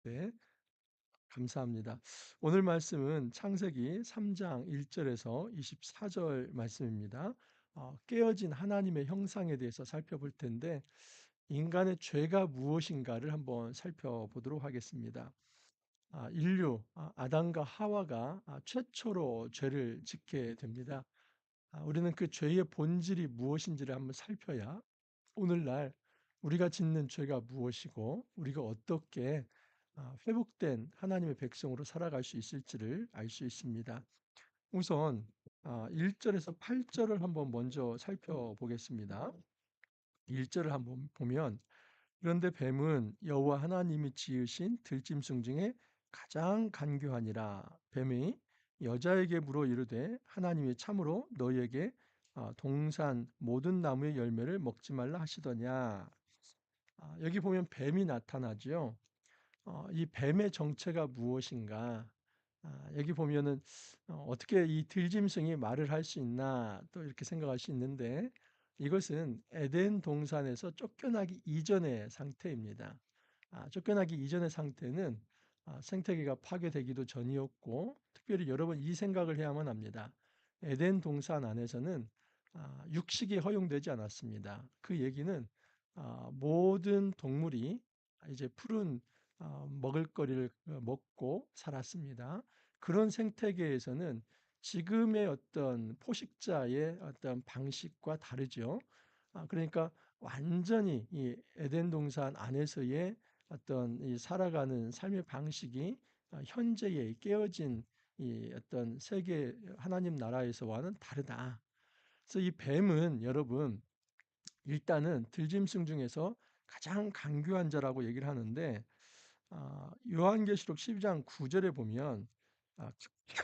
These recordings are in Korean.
네, 감사합니다. 오늘 말씀은 창세기 3장 1절에서 24절 말씀입니다. 깨어진 하나님의 형상에 대해서 살펴볼 텐데 인간의 죄가 무엇인가를 한번 살펴보도록 하겠습니다. 인류, 아담과 하와가 최초로 죄를 짓게 됩니다. 우리는 그 죄의 본질이 무엇인지를 한번 살펴야 오늘날 우리가 짓는 죄가 무엇이고 우리가 어떻게 회복된 하나님의 백성으로 살아갈 수 있을지를 알 수 있습니다. 우선 1절에서 8절을 한번 먼저 살펴보겠습니다. 1절을 한번 보면 그런데 뱀은 여호와 하나님이 지으신 들짐승 중에 가장 간교하니라. 뱀이 여자에게 물어 이르되 하나님이 참으로 너희에게 동산 모든 나무의 열매를 먹지 말라 하시더냐. 여기 보면 뱀이 나타나죠. 이 뱀의 정체가 무엇인가? 여기 보면은 어떻게 이 들짐승이 말을 할 수 있나 또 이렇게 생각할 수 있는데 이것은 에덴 동산에서 쫓겨나기 이전의 상태입니다. 쫓겨나기 이전의 상태는 생태계가 파괴되기도 전이었고 특별히 여러분 이 생각을 해야만 합니다. 에덴 동산 안에서는 육식이 허용되지 않았습니다. 그 얘기는 모든 동물이 이제 푸른 먹을거리를 먹고 살았습니다. 그런 생태계에서는 지금의 어떤 포식자의 어떤 방식과 다르죠. 그러니까 완전히 이 에덴 동산 안에서의 어떤 이 살아가는 삶의 방식이 현재의 깨어진 이 어떤 세계 하나님 나라에서와는 다르다. 그래서 이 뱀은 여러분 일단은 들짐승 중에서 가장 간교한 자라고 얘기를 하는데 요한계시록 12장 9절에 보면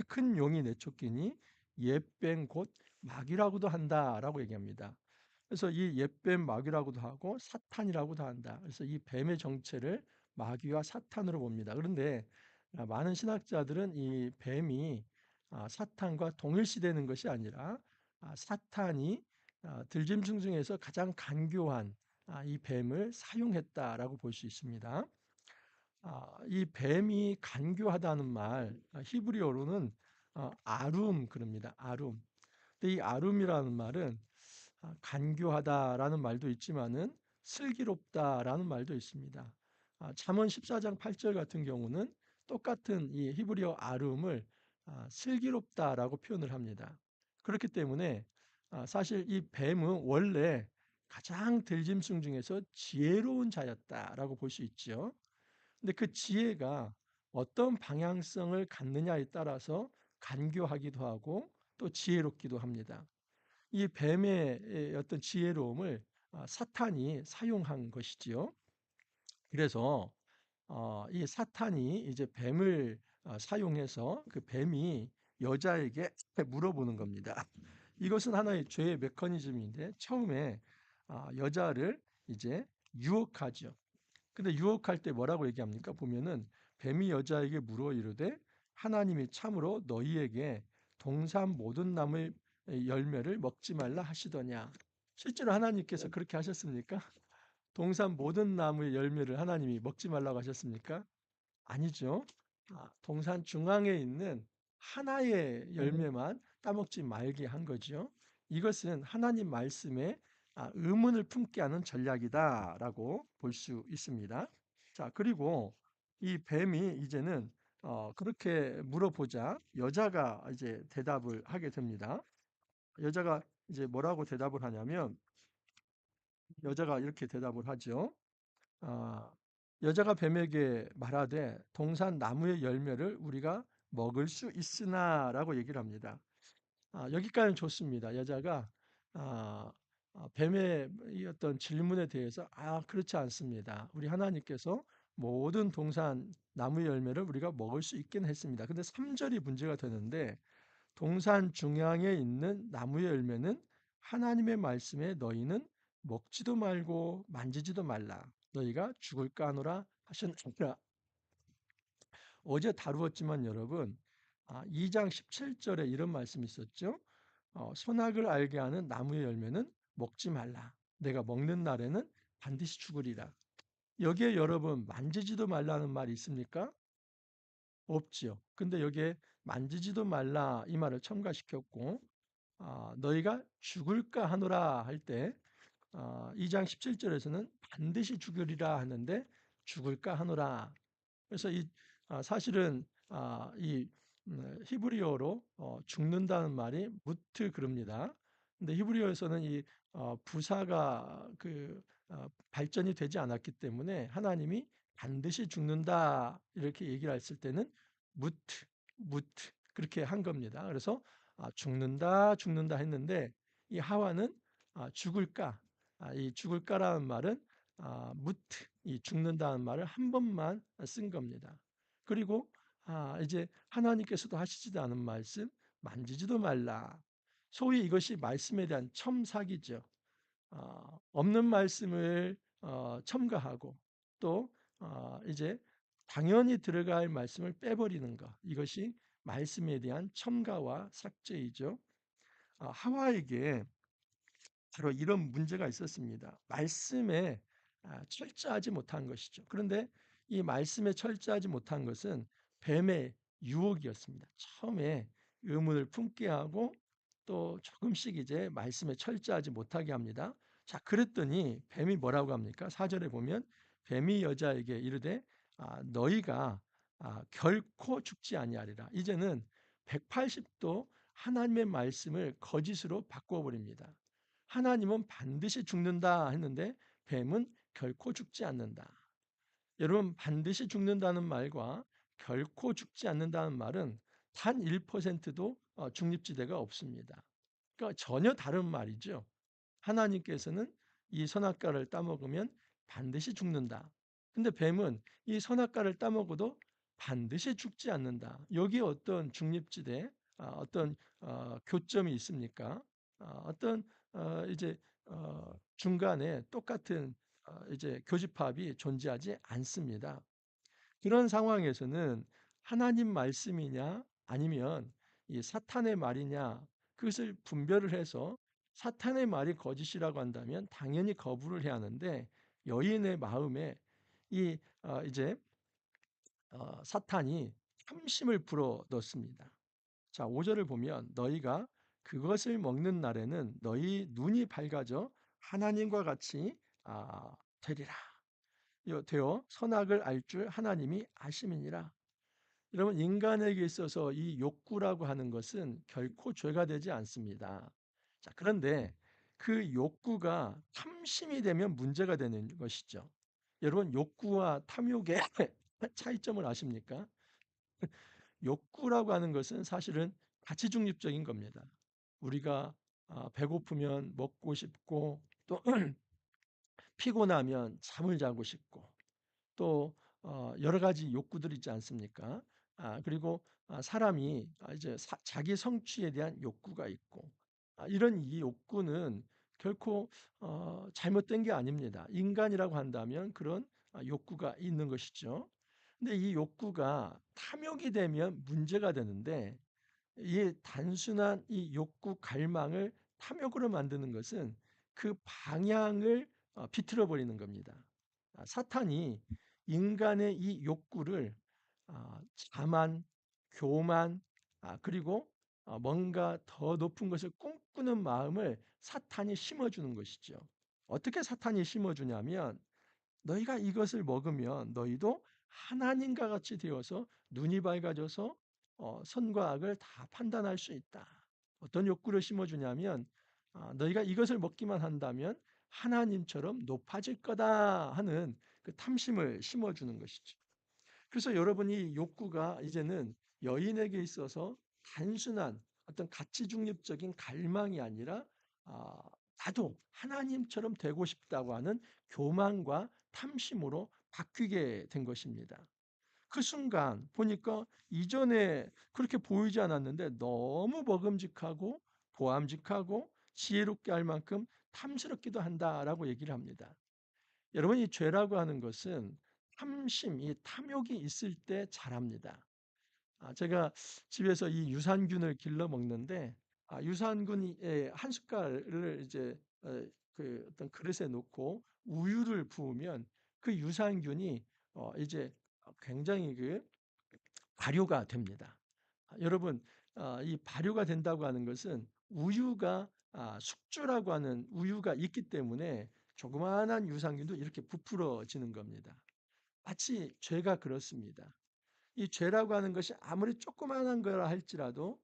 큰 용이 내쫓기니 옛뱀 곧 마귀라고도 한다라고 얘기합니다. 그래서 이 옛뱀 마귀라고도 하고 사탄이라고도 한다. 그래서 이 뱀의 정체를 마귀와 사탄으로 봅니다. 그런데 많은 신학자들은 이 뱀이 사탄과 동일시되는 것이 아니라 사탄이 들짐승 중에서 가장 간교한 이 뱀을 사용했다라고 볼 수 있습니다. 이 뱀이 간교하다는 말, 히브리어로는 아룸 그럽니다. 아룸. 근데 이 아룸이라는 말은 간교하다라는 말도 있지만은 슬기롭다라는 말도 있습니다. 잠언 14장 8절 같은 경우는 똑같은 이 히브리어 아룸을 슬기롭다라고 표현을 합니다. 그렇기 때문에 사실 이 뱀은 원래 가장 들짐승 중에서 지혜로운 자였다라고 볼 수 있죠. 근데 그 지혜가 어떤 방향성을 갖느냐에 따라서 간교하기도 하고 또 지혜롭기도 합니다. 이 뱀의 어떤 지혜로움을 사탄이 사용한 것이지요. 그래서 이 사탄이 이제 뱀을 사용해서 그 뱀이 여자에게 물어보는 겁니다. 이것은 하나의 죄의 메커니즘인데 처음에 여자를 이제 유혹하죠. 근데 유혹할 때 뭐라고 얘기합니까? 보면은 뱀이 여자에게 물어 이르되 하나님이 참으로 너희에게 동산 모든 나무의 열매를 먹지 말라 하시더냐. 실제로 하나님께서 그렇게 하셨습니까? 동산 모든 나무의 열매를 하나님이 먹지 말라고 하셨습니까? 아니죠. 동산 중앙에 있는 하나의 열매만 따먹지 말게 한 거죠. 이것은 하나님 말씀에 의문을 품게 하는 전략이다라고 볼 수 있습니다. 자, 그리고 이 뱀이 이제는 그렇게 물어보자 여자가 이제 대답을 하게 됩니다. 여자가 이제 뭐라고 대답을 하냐면 여자가 이렇게 대답을 하죠. 아, 여자가 뱀에게 말하되 동산 나무의 열매를 우리가 먹을 수 있으나라고 얘기를 합니다. 여기까지는 좋습니다. 여자가 뱀의 이 어떤 질문에 대해서 그렇지 않습니다. 우리 하나님께서 모든 동산 나무 열매를 우리가 먹을 수 있긴 했습니다. 근데 3절이 문제가 되는데 동산 중앙에 있는 나무의 열매는 하나님의 말씀에 너희는 먹지도 말고 만지지도 말라. 너희가 죽을까 하노라 하셨느니라. 어제 다루었지만 여러분 2장 17절에 이런 말씀이 있었죠. 선악을 알게 하는 나무의 열매는 먹지 말라. 내가 먹는 날에는 반드시 죽으리라. 여기에 여러분 만지지도 말라는 말이 있습니까? 없지요. 근데 여기에 만지지도 말라 이 말을 첨가시켰고 너희가 죽을까 하노라 할 때 2장 17절에서는 반드시 죽으리라 하는데 죽을까 하노라. 그래서 사실은 이 히브리어로 죽는다는 말이 무트 그럽니다. 근데 히브리어에서는 이 부사가 발전이 되지 않았기 때문에 하나님이 반드시 죽는다 이렇게 얘기를 했을 때는 무트 무트 그렇게 한 겁니다. 그래서 죽는다 죽는다 했는데 이 하와는 죽을까 이 죽을까라는 말은 무트 이 죽는다는 말을 한 번만 쓴 겁니다. 그리고 이제 하나님께서도 하시지도 않은 말씀 만지지도 말라. 소위 이것이 말씀에 대한 첨삭이죠. 없는 말씀을 첨가하고 또 이제 당연히 들어갈 말씀을 빼버리는 것. 이것이 말씀에 대한 첨가와 삭제이죠. 하와에게 바로 이런 문제가 있었습니다. 말씀에 철저하지 못한 것이죠. 그런데 이 말씀에 철저하지 못한 것은 뱀의 유혹이었습니다. 처음에 의문을 품게 하고 또 조금씩 이제 말씀에 철저하지 못하게 합니다. 자, 그랬더니 뱀이 뭐라고 합니까? 4절에 보면 뱀이 여자에게 이르되 너희가 결코 죽지 아니하리라. 이제는 180도 하나님의 말씀을 거짓으로 바꾸어 버립니다. 하나님은 반드시 죽는다 했는데 뱀은 결코 죽지 않는다. 여러분 반드시 죽는다는 말과 결코 죽지 않는다는 말은 단 1%도 중립지대가 없습니다. 그러니까 전혀 다른 말이죠. 하나님께서는 이 선악과를 따먹으면 반드시 죽는다. 근데 뱀은 이 선악과를 따먹어도 반드시 죽지 않는다. 여기에 어떤 중립지대, 어떤 교점이 있습니까? 어떤 이제 중간에 똑같은 이제 교집합이 존재하지 않습니다. 그런 상황에서는 하나님 말씀이냐 아니면 이 사탄의 말이냐 그것을 분별을 해서 사탄의 말이 거짓이라고 한다면 당연히 거부를 해야 하는데 여인의 마음에 이 이제 사탄이 탐심을 불어 넣습니다. 자, 5절을 보면 너희가 그것을 먹는 날에는 너희 눈이 밝아져 하나님과 같이 되리라. 되어 선악을 알 줄 하나님이 아심이니라. 여러분 인간에게 있어서 이 욕구라고 하는 것은 결코 죄가 되지 않습니다. 자, 그런데 그 욕구가 탐심이 되면 문제가 되는 것이죠. 여러분 욕구와 탐욕의 차이점을 아십니까? 욕구라고 하는 것은 사실은 가치 중립적인 겁니다. 우리가 배고프면 먹고 싶고 또 피곤하면 잠을 자고 싶고 또 여러 가지 욕구들이 있지 않습니까? 그리고 사람이 이제 자기 성취에 대한 욕구가 있고 이런 이 욕구는 결코 잘못된 게 아닙니다. 인간이라고 한다면 그런 욕구가 있는 것이죠. 근데 이 욕구가 탐욕이 되면 문제가 되는데 이 단순한 이 욕구 갈망을 탐욕으로 만드는 것은 그 방향을 비틀어 버리는 겁니다. 사탄이 인간의 이 욕구를 자만, 교만, 그리고 뭔가 더 높은 것을 꿈꾸는 마음을 사탄이 심어주는 것이죠. 어떻게 사탄이 심어주냐면 너희가 이것을 먹으면 너희도 하나님과 같이 되어서 눈이 밝아져서 선과 악을 다 판단할 수 있다. 어떤 욕구를 심어주냐면 너희가 이것을 먹기만 한다면 하나님처럼 높아질 거다 하는 그 탐심을 심어주는 것이죠. 그래서 여러분이 욕구가 이제는 여인에게 있어서 단순한 어떤 가치 중립적인 갈망이 아니라 아, 나도 하나님처럼 되고 싶다고 하는 교만과 탐심으로 바뀌게 된 것입니다. 그 순간 보니까 이전에 그렇게 보이지 않았는데 너무 먹음직하고 보암직하고 지혜롭게 할 만큼 탐스럽기도 한다라고 얘기를 합니다. 여러분 이 죄라고 하는 것은 탐심, 이 탐욕이 있을 때 자랍니다. 제가 집에서 이 유산균을 길러 먹는데 유산균의 한 숟갈을 이제 그 어떤 그릇에 놓고 우유를 부으면 그 유산균이 이제 굉장히 발효가 됩니다. 여러분, 이 발효가 된다고 하는 것은 우유가 숙주라고 하는 우유가 있기 때문에 조그마한 유산균도 이렇게 부풀어지는 겁니다. 마치 죄가 그렇습니다. 이 죄라고 하는 것이 아무리 조그마한 거라 할지라도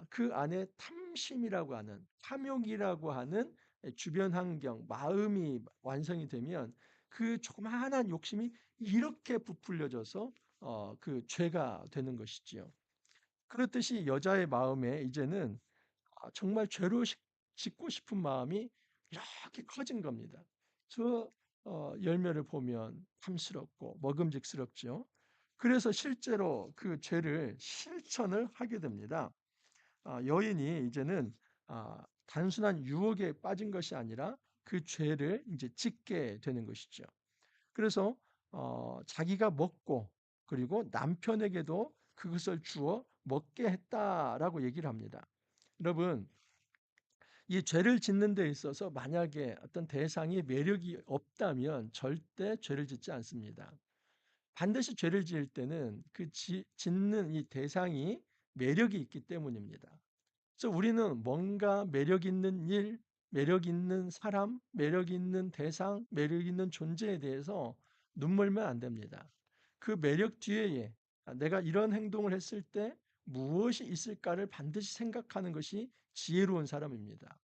그 안에 탐심이라고 하는 탐욕이라고 하는 주변 환경, 마음이 완성이 되면 그 조그마한 욕심이 이렇게 부풀려져서 그 죄가 되는 것이지요. 그렇듯이 여자의 마음에 이제는 정말 죄로 짓고 싶은 마음이 이렇게 커진 겁니다. 저 열매를 보면 탐스럽고 먹음직스럽죠. 그래서 실제로 그 죄를 실천을 하게 됩니다. 여인이 이제는 단순한 유혹에 빠진 것이 아니라 그 죄를 이제 짓게 되는 것이죠. 그래서 자기가 먹고 그리고 남편에게도 그것을 주어 먹게 했다라고 얘기를 합니다. 여러분, 이 죄를 짓는 데 있어서 만약에 어떤 대상이 매력이 없다면 절대 죄를 짓지 않습니다. 반드시 죄를 지을 때는 그 짓는 이 대상이 매력이 있기 때문입니다. 그래서 우리는 뭔가 매력 있는 일, 매력 있는 사람, 매력 있는 대상, 매력 있는 존재에 대해서 눈멀면 안 됩니다. 그 매력 뒤에 내가 이런 행동을 했을 때 무엇이 있을까를 반드시 생각하는 것이 지혜로운 사람입니다.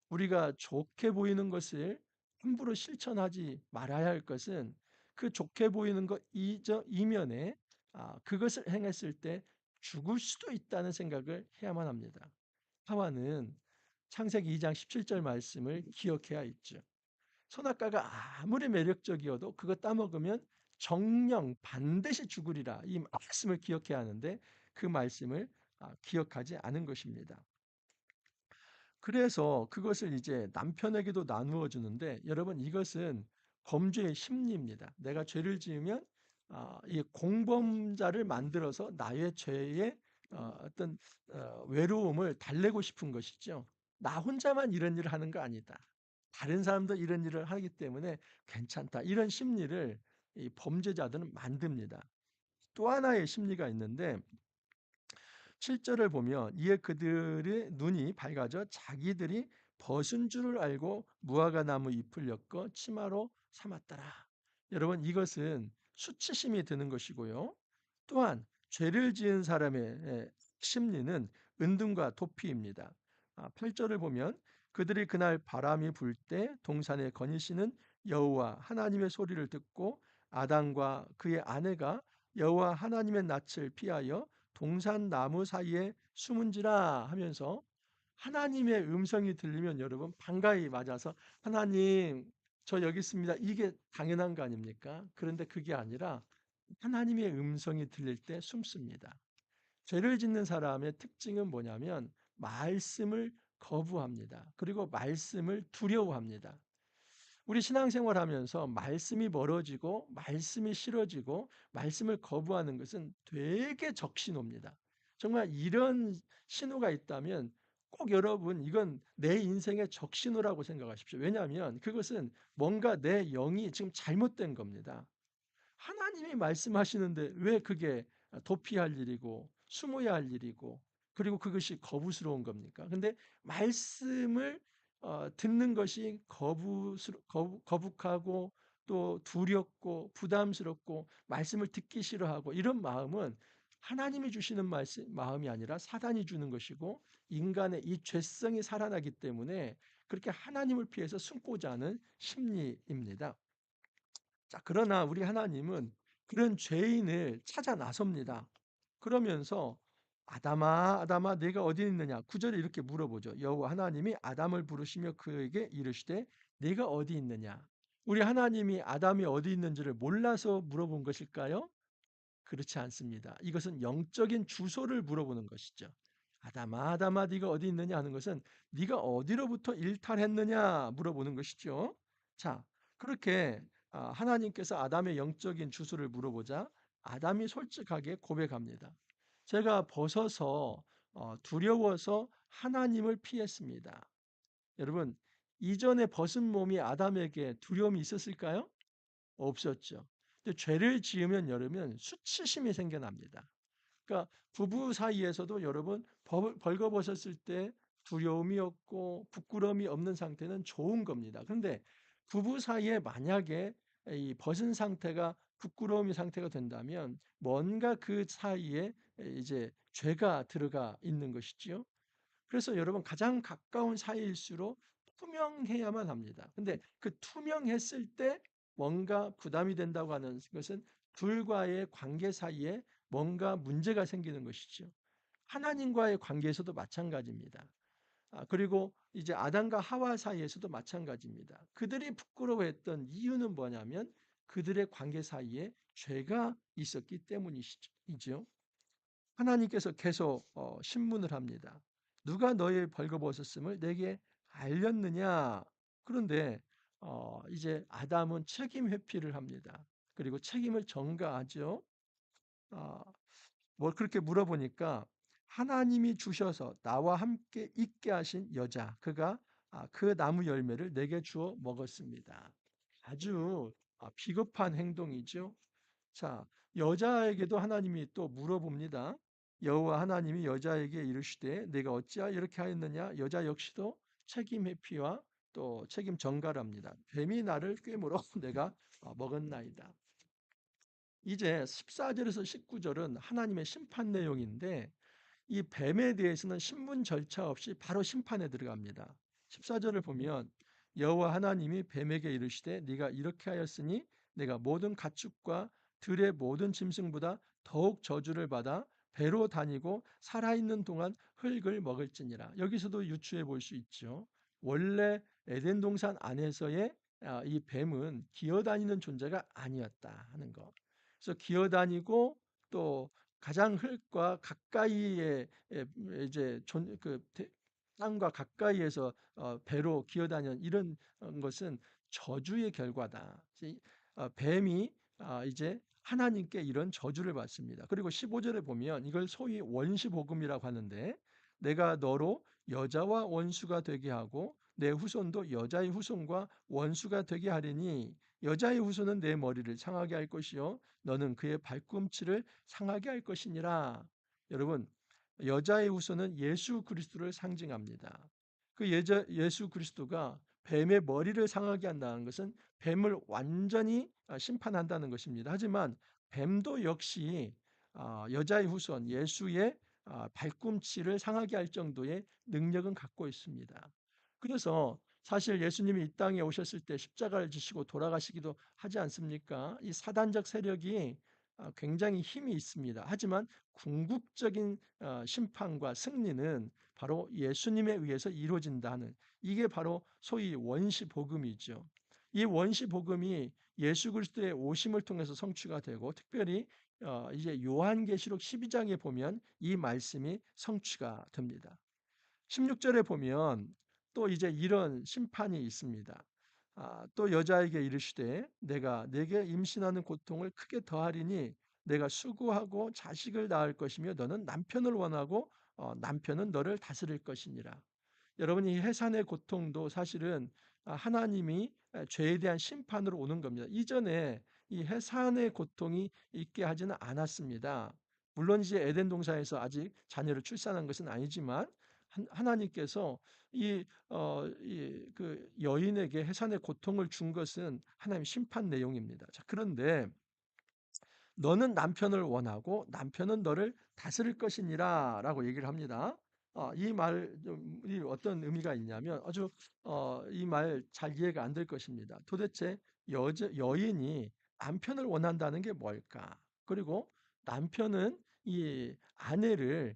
우리가 좋게 보이는 것을 함부로 실천하지 말아야 할 것은 그 좋게 보이는 것 이면에 그것을 행했을 때 죽을 수도 있다는 생각을 해야만 합니다. 하와는 창세기 2장 17절 말씀을 기억해야 있죠. 선악과가 아무리 매력적이어도 그거 따먹으면 정령 반드시 죽으리라. 이 말씀을 기억해야 하는데 그 말씀을 기억하지 않은 것입니다. 그래서 그것을 이제 남편에게도 나누어 주는데 여러분 이것은 범죄의 심리입니다. 내가 죄를 지으면 이 공범자를 만들어서 나의 죄의 어떤 외로움을 달래고 싶은 것이죠. 나 혼자만 이런 일을 하는 거 아니다. 다른 사람도 이런 일을 하기 때문에 괜찮다. 이런 심리를 이 범죄자들은 만듭니다. 또 하나의 심리가 있는데 7절을 보면 이에 그들의 눈이 밝아져 자기들이 벗은 줄을 알고 무화과 나무 잎을 엮어 치마로 삼았더라. 여러분 이것은 수치심이 드는 것이고요. 또한 죄를 지은 사람의 심리는 은둔과 도피입니다. 8절을 보면 그들이 그날 바람이 불 때 동산에 거니시는 여호와 하나님의 소리를 듣고 아담과 그의 아내가 여호와 하나님의 낯을 피하여 동산 나무 사이에 숨은지라 하면서 하나님의 음성이 들리면 여러분 반가이 맞아서 하나님 저 여기 있습니다. 이게 당연한 거 아닙니까? 그런데 그게 아니라 하나님의 음성이 들릴 때 숨습니다. 죄를 짓는 사람의 특징은 뭐냐면 말씀을 거부합니다. 그리고 말씀을 두려워합니다. 우리 신앙생활 하면서 말씀이 멀어지고 말씀이 싫어지고 말씀을 거부하는 것은 되게 적신호입니다. 정말 이런 신호가 있다면 꼭 여러분 이건 내 인생의 적신호라고 생각하십시오. 왜냐하면 그것은 뭔가 내 영이 지금 잘못된 겁니다. 하나님이 말씀하시는데 왜 그게 도피할 일이고 숨어야 할 일이고 그리고 그것이 거부스러운 겁니까? 근데 말씀을 듣는 것이 거북하고 또 두렵고 부담스럽고 말씀을 듣기 싫어하고 이런 마음은 하나님이 주시는 마음이 아니라 사단이 주는 것이고 인간의 이 죄성이 살아나기 때문에 그렇게 하나님을 피해서 숨고자 하는 심리입니다. 자, 그러나 우리 하나님은 그런 죄인을 찾아 나섭니다. 그러면서 아담아, 아담아, 네가 어디 있느냐? 9절에 이렇게 물어보죠. 여호와 하나님이 아담을 부르시며 그에게 이르시되 네가 어디 있느냐? 우리 하나님이 아담이 어디 있는지를 몰라서 물어본 것일까요? 그렇지 않습니다. 이것은 영적인 주소를 물어보는 것이죠. 아담아, 아담아, 네가 어디 있느냐 하는 것은 네가 어디로부터 일탈했느냐 물어보는 것이죠. 자, 그렇게 하나님께서 아담의 영적인 주소를 물어보자 아담이 솔직하게 고백합니다. 제가 벗어서 두려워서 하나님을 피했습니다. 여러분, 이전에 벗은 몸이 아담에게 두려움이 있었을까요? 없었죠. 근데 죄를 지으면 여러분 수치심이 생겨납니다. 그러니까 부부 사이에서도 여러분 벌거벗었을 때 두려움이 없고 부끄러움이 없는 상태는 좋은 겁니다. 그런데 부부 사이에 만약에 이 벗은 상태가 부끄러움이 상태가 된다면 뭔가 그 사이에 이제 죄가 들어가 있는 것이지요. 그래서 여러분 가장 가까운 사이일수록 투명해야만 합니다. 근데 그 투명했을 때 뭔가 부담이 된다고 하는 것은 둘과의 관계 사이에 뭔가 문제가 생기는 것이죠. 하나님과의 관계에서도 마찬가지입니다. 그리고 이제 아담과 하와 사이에서도 마찬가지입니다. 그들이 부끄러워했던 이유는 뭐냐면 그들의 관계 사이에 죄가 있었기 때문이죠. 하나님께서 계속 신문을 합니다. 누가 너의 벌거벗었음을 내게 알렸느냐? 그런데 이제 아담은 책임 회피를 합니다. 그리고 책임을 전가하죠. 아, 뭘 그렇게 물어보니까 하나님이 주셔서 나와 함께 있게 하신 여자, 그가 그 나무 열매를 내게 주어 먹었습니다. 아주 비겁한 행동이죠. 자, 여자에게도 하나님이 또 물어봅니다. 여호와 하나님이 여자에게 이르시되 내가 어찌하여 이렇게 하였느냐? 여자 역시도 책임 회피와 또 책임 전가를 합니다. 뱀이 나를 꿰물어 내가 먹었나이다. 이제 14절에서 19절은 하나님의 심판 내용인데 이 뱀에 대해서는 신문 절차 없이 바로 심판에 들어갑니다. 14절을 보면 여호와 하나님이 뱀에게 이르시되 네가 이렇게 하였으니 내가 모든 가축과 들의 모든 짐승보다 더욱 저주를 받아 배로 다니고 살아있는 동안 흙을 먹을지니라. 여기서도 유추해 볼 수 있죠. 원래 에덴 동산 안에서의 이 뱀은 기어다니는 존재가 아니었다 하는 것. 그래서 기어다니고 또 가장 흙과 가까이에 이제 땅과 가까이에서 배로 기어다니는 이런 것은 저주의 결과다. 뱀이 이제 하나님께 이런 저주를 받습니다. 그리고 15절에 보면 이걸 소위 원시복음이라고 하는데 내가 너로 여자와 원수가 되게 하고 내 후손도 여자의 후손과 원수가 되게 하리니 여자의 후손은 내 머리를 상하게 할 것이요 너는 그의 발꿈치를 상하게 할 것이니라. 여러분, 여자의 후손은 예수 그리스도를 상징합니다. 그 예수 그리스도가 뱀의 머리를 상하게 한다는 것은 뱀을 완전히 심판한다는 것입니다. 하지만 뱀도 역시 여자의 후손 예수의 발꿈치를 상하게 할 정도의 능력은 갖고 있습니다. 그래서 사실 예수님이 이 땅에 오셨을 때 십자가를 지시고 돌아가시기도 하지 않습니까? 이 사단적 세력이 굉장히 힘이 있습니다. 하지만 궁극적인 심판과 승리는 바로 예수님에 의해서 이루어진다는 이게 바로 소위 원시 복음이죠. 이 원시 복음이 예수 그리스도의 오심을 통해서 성취가 되고 특별히 이제 요한계시록 12장에 보면 이 말씀이 성취가 됩니다. 16절에 보면 또 이제 이런 심판이 있습니다. 또 여자에게 이르시되 내가 내게 임신하는 고통을 크게 더하리니 내가 수고하고 자식을 낳을 것이며 너는 남편을 원하고 남편은 너를 다스릴 것이니라. 여러분 이 해산의 고통도 사실은 하나님이 죄에 대한 심판으로 오는 겁니다. 이전에 이 해산의 고통이 있게 하지는 않았습니다. 물론 이제 에덴 동산에서 아직 자녀를 출산한 것은 아니지만 하나님께서 그 여인에게 해산의 고통을 준 것은 하나님의 심판 내용입니다. 자, 그런데 너는 남편을 원하고 남편은 너를 다스릴 것이니라라고 얘기를 합니다. 이 말이 어떤 의미가 있냐면 아주 이 말 잘 이해가 안 될 것입니다. 도대체 여인이 남편을 원한다는 게 뭘까? 그리고 남편은 이 아내를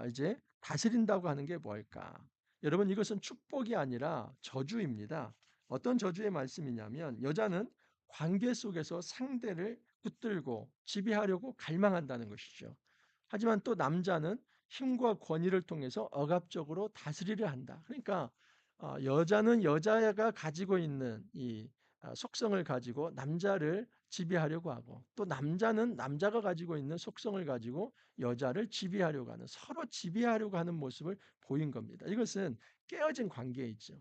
이제 다스린다고 하는 게 뭘까? 여러분 이것은 축복이 아니라 저주입니다. 어떤 저주의 말씀이냐면 여자는 관계 속에서 상대를 붙들고 지배하려고 갈망한다는 것이죠. 하지만 또 남자는 힘과 권위를 통해서 억압적으로 다스리려 한다. 그러니까 여자는 여자가 가지고 있는 이 속성을 가지고 남자를 지배하려고 하고 또 남자는 남자가 가지고 있는 속성을 가지고 여자를 지배하려고 하는 서로 지배하려고 하는 모습을 보인 겁니다. 이것은 깨어진 관계이죠.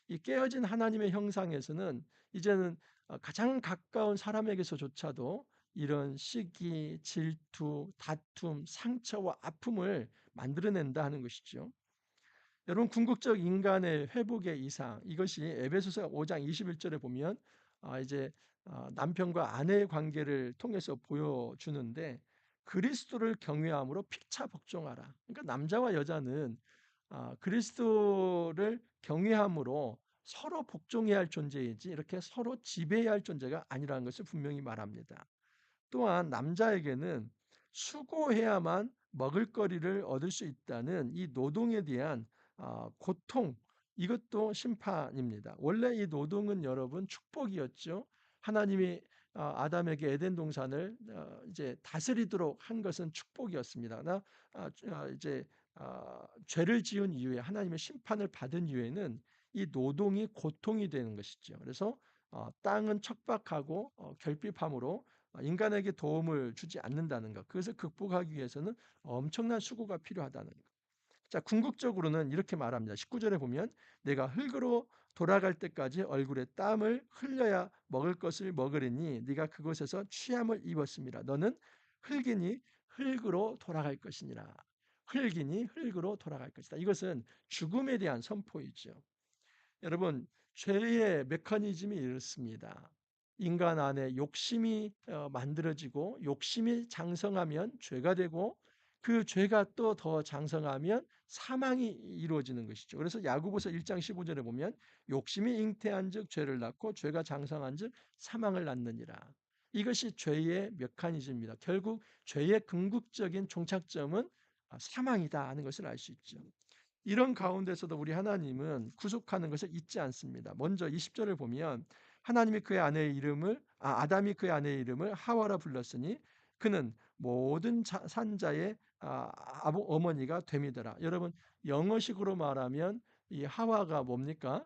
이 깨어진 하나님의 형상에서는 이제는 가장 가까운 사람에게서조차도 이런 시기, 질투, 다툼, 상처와 아픔을 만들어낸다 하는 것이죠. 여러분, 궁극적 인간의 회복의 이상, 이것이 에베소서 5장 21절에 보면 이제 남편과 아내의 관계를 통해서 보여주는데, 그리스도를 경외함으로 피차 복종하라. 그러니까 남자와 여자는 그리스도를 경외함으로 서로 복종해야 할 존재이지 이렇게 서로 지배해야 할 존재가 아니라는 것을 분명히 말합니다. 또한 남자에게는 수고해야만 먹을거리를 얻을 수 있다는 이 노동에 대한 고통, 이것도 심판입니다. 원래 이 노동은 여러분 축복이었죠. 하나님이 아담에게 에덴 동산을 이제 다스리도록 한 것은 축복이었습니다. 이제 죄를 지은 이후에 하나님의 심판을 받은 이후에는 이 노동이 고통이 되는 것이죠. 그래서 땅은 척박하고 결핍함으로 인간에게 도움을 주지 않는다는 것. 그것을 극복하기 위해서는 엄청난 수고가 필요하다는 것. 자, 궁극적으로는 이렇게 말합니다. 19절에 보면 내가 흙으로 돌아갈 때까지 얼굴에 땀을 흘려야 먹을 것을 먹으리니 네가 그곳에서 취함을 입었습니다. 너는 흙이니 흙으로 돌아갈 것이니라. 흙이니 흙으로 돌아갈 것이다. 이것은 죽음에 대한 선포이죠. 여러분, 죄의 메커니즘이 이렇습니다. 인간 안에 욕심이 만들어지고 욕심이 장성하면 죄가 되고 그 죄가 또 더 장성하면 사망이 이루어지는 것이죠. 그래서 야고보서 1장 15절에 보면 욕심이 잉태한즉 죄를 낳고 죄가 장성한즉 사망을 낳느니라. 이것이 죄의 메커니즘입니다. 결국 죄의 궁극적인 종착점은 사망이다 하는 것을 알 수 있죠. 이런 가운데서도 우리 하나님은 구속하는 것을 잊지 않습니다. 먼저 20절을 보면 하나님이 그의 아내의 이름을 아담이 그의 아내의 이름을 하와라 불렀으니 그는 모든 산자의 어머니가 됨이더라. 여러분, 영어식으로 말하면 이 하와가 뭡니까?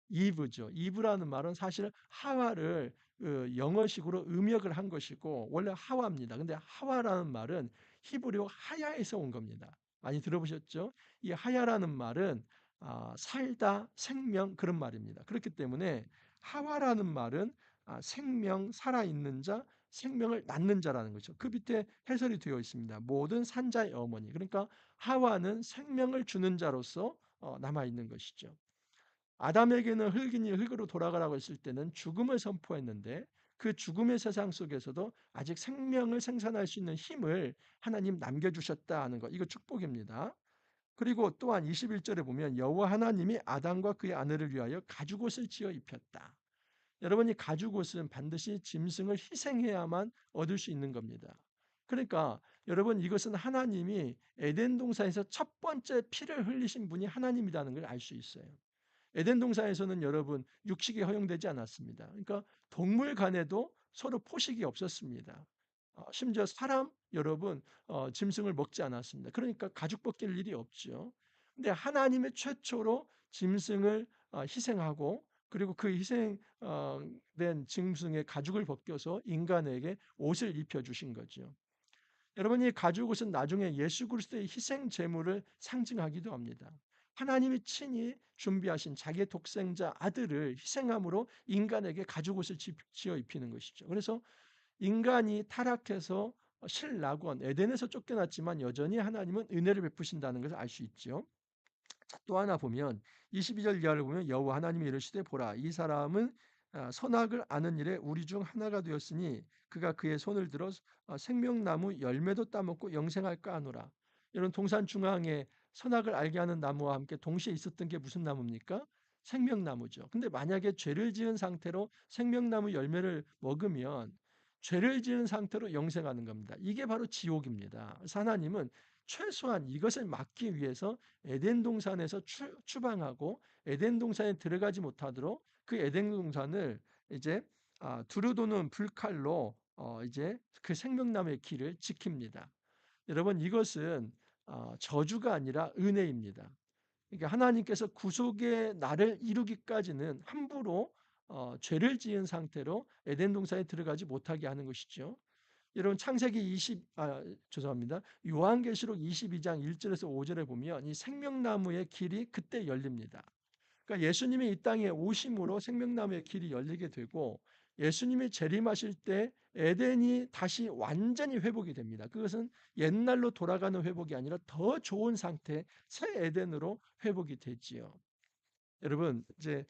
이브죠. 이브라는 말은 사실 하와를 영어식으로 음역을 한 것이고 원래 하와입니다. 근데 하와라는 말은 히브리어 하야에서 온 겁니다. 많이 들어보셨죠? 이 하야라는 말은 살다, 생명 그런 말입니다. 그렇기 때문에 하와라는 말은 생명, 살아있는 자, 생명을 낳는 자라는 거죠. 그 밑에 해설이 되어 있습니다. 모든 산자의 어머니. 그러니까 하와는 생명을 주는 자로서 남아있는 것이죠. 아담에게는 흙이니 흙으로 돌아가라고 했을 때는 죽음을 선포했는데 그 죽음의 세상 속에서도 아직 생명을 생산할 수 있는 힘을 하나님 남겨주셨다 하는 것. 이거 축복입니다. 그리고 또한 21절에 보면 여호와 하나님이 아담과 그의 아내를 위하여 가죽옷을 지어 입혔다. 여러분이 가죽옷은 반드시 짐승을 희생해야만 얻을 수 있는 겁니다. 그러니까 여러분 이것은 하나님이 에덴 동산에서 첫 번째 피를 흘리신 분이 하나님이라는 걸 알 수 있어요. 에덴 동산에서는 여러분 육식이 허용되지 않았습니다. 그러니까 동물 간에도 서로 포식이 없었습니다. 심지어 사람 여러분 짐승을 먹지 않았습니다. 그러니까 가죽 벗길 일이 없죠. 근데 하나님의 최초로 짐승을 희생하고 그리고 그 희생된 짐승의 가죽을 벗겨서 인간에게 옷을 입혀 주신 거죠. 여러분 이 가죽옷은 나중에 예수 그리스도의 희생 제물을 상징하기도 합니다. 하나님이 친히 준비하신 자기의 독생자 아들을 희생함으로 인간에게 가죽옷을 지어 입히는 것이죠. 그래서 인간이 타락해서 실낙원 에덴에서 쫓겨났지만 여전히 하나님은 은혜를 베푸신다는 것을 알 수 있죠. 또 하나 보면 22절 이하를 보면 여호와 하나님이 이르시되 보라 이 사람은 선악을 아는 일에 우리 중 하나가 되었으니 그가 그의 손을 들어 생명나무 열매도 따먹고 영생할까 하노라. 이런 동산 중앙에 선악을 알게 하는 나무와 함께 동시에 있었던 게 무슨 나무입니까? 생명나무죠. 근데 만약에 죄를 지은 상태로 생명나무 열매를 먹으면 죄를 지은 상태로 영생하는 겁니다. 이게 바로 지옥입니다. 그래서 하나님은 최소한 이것을 막기 위해서 에덴 동산에서 추방하고 에덴 동산에 들어가지 못하도록 그 에덴 동산을 이제 두루 도는 불칼로 이제 그 생명나무의 길을 지킵니다. 여러분 이것은 저주가 아니라 은혜입니다. 그러니까 하나님께서 구속의 날을 이루기까지는 함부로 죄를 지은 상태로 에덴 동산에 들어가지 못하게 하는 것이죠. 여러분 창세기 20 죄송합니다. 요한계시록 22장 1절에서 5절에 보면 이 생명나무의 길이 그때 열립니다. 그러니까 예수님이 이 땅에 오심으로 생명나무의 길이 열리게 되고 예수님이 재림하실 때 에덴이 다시 완전히 회복이 됩니다. 그것은 옛날로 돌아가는 회복이 아니라 더 좋은 상태, 새 에덴으로 회복이 되지요. 여러분 이제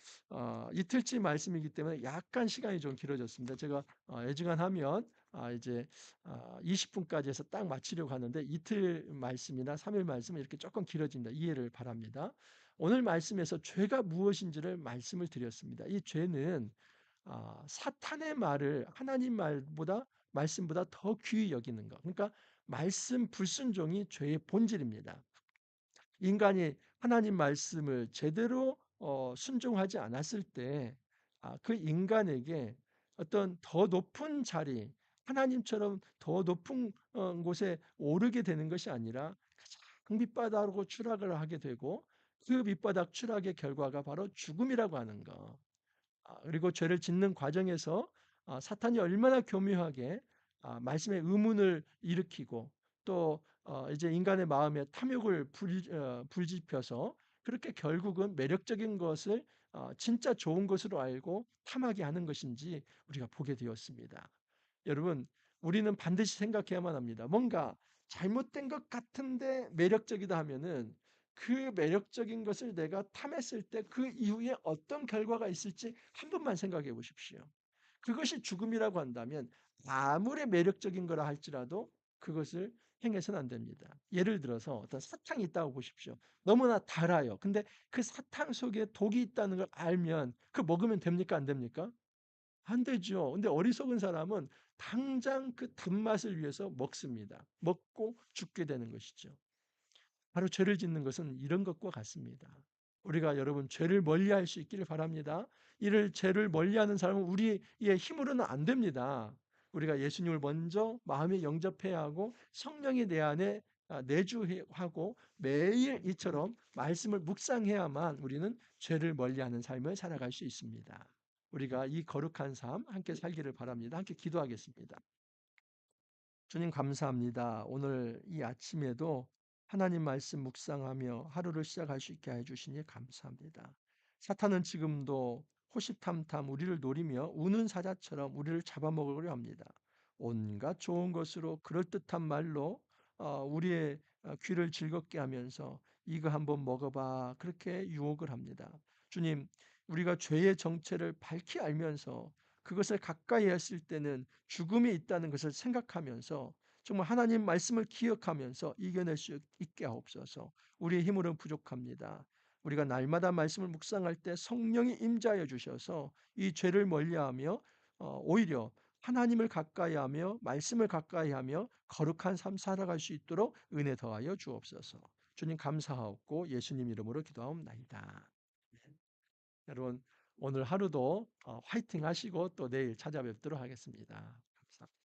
이틀째 말씀이기 때문에 약간 시간이 좀 길어졌습니다. 제가 애지간하면 이제 20분까지 해서 딱 마치려고 하는데 이틀 말씀이나 3일 말씀은 이렇게 조금 길어진다. 이해를 바랍니다. 오늘 말씀에서 죄가 무엇인지를 말씀을 드렸습니다. 이 죄는 사탄의 말을 하나님 말씀보다 더 귀히 여기는 것. 그러니까 말씀 불순종이 죄의 본질입니다. 인간이 하나님 말씀을 제대로 순종하지 않았을 때 그 인간에게 어떤 더 높은 자리, 하나님처럼 더 높은 곳에 오르게 되는 것이 아니라 가장 밑바닥으로 추락을 하게 되고 그 밑바닥 추락의 결과가 바로 죽음이라고 하는 것. 그리고 죄를 짓는 과정에서 사탄이 얼마나 교묘하게 말씀의 의문을 일으키고 또 이제 인간의 마음에 탐욕을 불지펴서 그렇게 결국은 매력적인 것을 진짜 좋은 것으로 알고 탐하게 하는 것인지 우리가 보게 되었습니다. 여러분, 우리는 반드시 생각해야만 합니다. 뭔가 잘못된 것 같은데 매력적이다 하면은 그 매력적인 것을 내가 탐했을 때 그 이후에 어떤 결과가 있을지 한 번만 생각해 보십시오. 그것이 죽음이라고 한다면 아무리 매력적인 거라 할지라도 그것을 행해서는 안 됩니다. 예를 들어서 어떤 사탕이 있다고 보십시오. 너무나 달아요. 근데 그 사탕 속에 독이 있다는 걸 알면 그 먹으면 됩니까? 안 됩니까? 안 되죠. 근데 어리석은 사람은 당장 그 단맛을 위해서 먹습니다. 먹고 죽게 되는 것이죠. 바로 죄를 짓는 것은 이런 것과 같습니다. 우리가 여러분 죄를 멀리할 수 있기를 바랍니다. 이를 죄를 멀리하는 사람은 우리의 힘으로는 안 됩니다. 우리가 예수님을 먼저 마음에 영접해야 하고 성령이 내 안에 내주하고 매일 이처럼 말씀을 묵상해야만 우리는 죄를 멀리하는 삶을 살아갈 수 있습니다. 우리가 이 거룩한 삶 함께 살기를 바랍니다. 함께 기도하겠습니다. 주님 감사합니다. 오늘 이 아침에도 하나님 말씀 묵상하며 하루를 시작할 수 있게 해 주시니 감사합니다. 사탄은 지금도 호시탐탐 우리를 노리며 우는 사자처럼 우리를 잡아먹으려 합니다. 온갖 좋은 것으로 그럴듯한 말로 우리의 귀를 즐겁게 하면서 이거 한번 먹어봐 그렇게 유혹을 합니다. 주님, 우리가 죄의 정체를 밝히 알면서 그것을 가까이 했을 때는 죽음이 있다는 것을 생각하면서 정말 하나님 말씀을 기억하면서 이겨낼 수 있게 하옵소서. 우리의 힘으로는 부족합니다. 우리가 날마다 말씀을 묵상할 때 성령이 임재하여 주셔서 이 죄를 멀리하며 오히려 하나님을 가까이하며 말씀을 가까이하며 거룩한 삶 살아갈 수 있도록 은혜 더하여 주옵소서. 주님 감사하옵고 예수님 이름으로 기도하옵나이다. 여러분 오늘 하루도 화이팅 하시고 또 내일 찾아뵙도록 하겠습니다. 감사합니다.